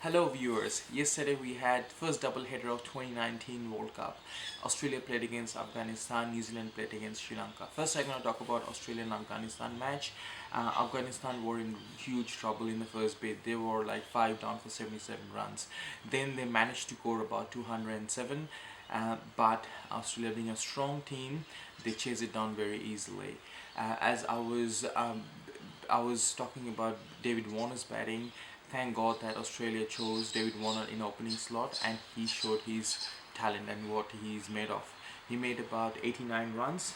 Hello viewers, yesterday we had first double header of 2019 World Cup. Australia played against Afghanistan, New Zealand played against Sri Lanka. First I'm going to talk about Australia and Afghanistan match. Afghanistan were in huge trouble in the first bit. They were like 5 down for 77 runs. Then they managed to score about 207, but Australia being a strong team, they chased it down very easily. As I was talking about David Warner's batting. Thank God that Australia chose David Warner in opening slot and he showed his talent and what he's made of. He made about 89 runs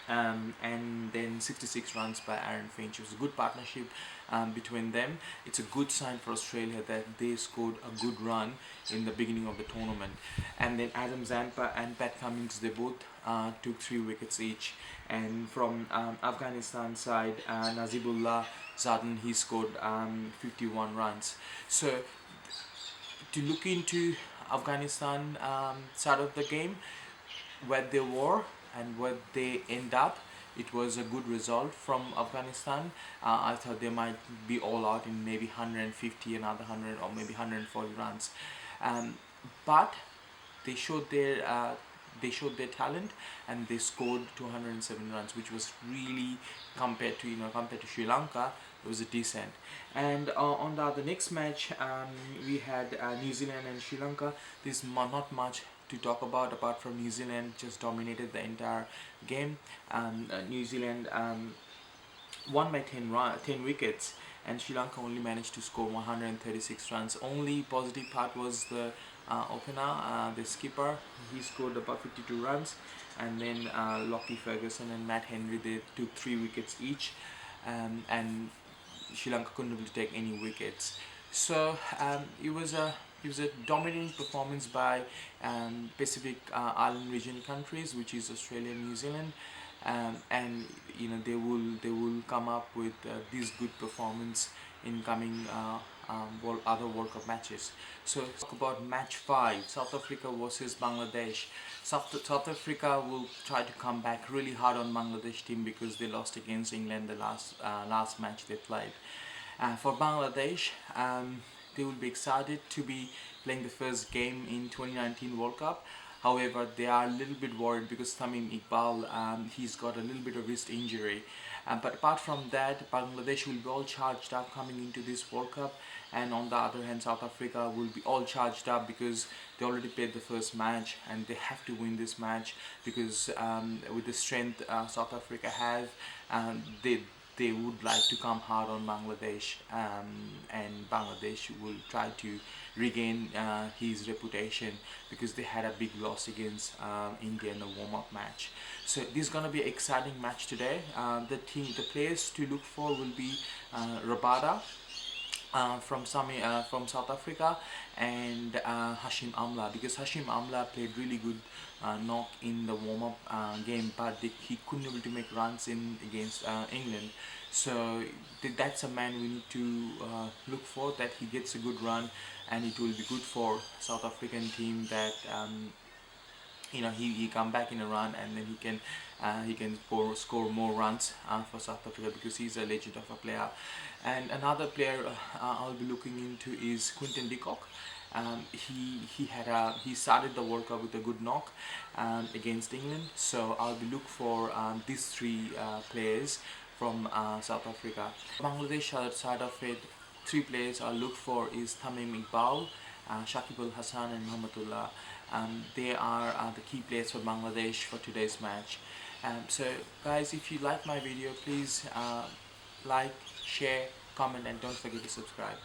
and then 66 runs by Aaron Finch. It was a good partnership between them. It's a good sign for Australia that they scored a good run in the beginning of the tournament. And then Adam Zampa and Pat Cummins, they both took 3 wickets each. And from Afghanistan side, Nazibullah Zadin, he scored 51 runs. So to look into Afghanistan side of the game, where they were and where they end up, it was a good result from Afghanistan. I thought they might be all out in maybe 150, another 100 or maybe 140 runs, but they showed their talent and they scored 207 runs, which was really compared to Sri Lanka, it was a decent. And on the next match, we had New Zealand and Sri Lanka. There's not much to talk about apart from New Zealand just dominated the entire game. New Zealand won by 10 wickets and Sri Lanka only managed to score 136 runs. Only positive part was the opener, the skipper. He scored about 52 runs, and then Lockie Ferguson and Matt Henry, they took 3 wickets each, and Sri Lanka couldn't really take any wickets. So it was a dominating performance by Pacific Island region countries, which is Australia and New Zealand, and they will come up with this good performance in coming other World Cup matches. So talk about match 5, South Africa versus Bangladesh. South Africa will try to come back really hard on Bangladesh team because they lost against England the last match they played. For Bangladesh, they will be excited to be playing the first game in 2019 World Cup. However, they are a little bit worried because Tamim Iqbal, he's got a little bit of wrist injury. But apart from that, Bangladesh will be all charged up coming into this World Cup. And on the other hand, South Africa will be all charged up because they already played the first match and they have to win this match because with the strength South Africa have, they would like to come hard on Bangladesh, and Bangladesh will try to regain his reputation because they had a big loss against India in the warm-up match. So this is going to be an exciting match today. The players to look for will be Rabada from South Africa and Hashim Amla, because Hashim Amla played really good knock in the warm-up game, but he couldn't able to make runs against England. So that's a man we need to look for, that he gets a good run, and it will be good for South African team that he come back in a run and then he can score more runs for South Africa because he's a legend of a player. And another player I'll be looking into is Quinton de Kock. He started the World Cup with a good knock against England, so I'll be look for these 3 players from South Africa. Bangladesh side of it, 3 players I'll look for is Tamim Iqbal, Shakib Al Hasan and Muhammadullah. They are the key players for Bangladesh for today's match. So guys, if you like my video, please like, share, comment, and don't forget to subscribe.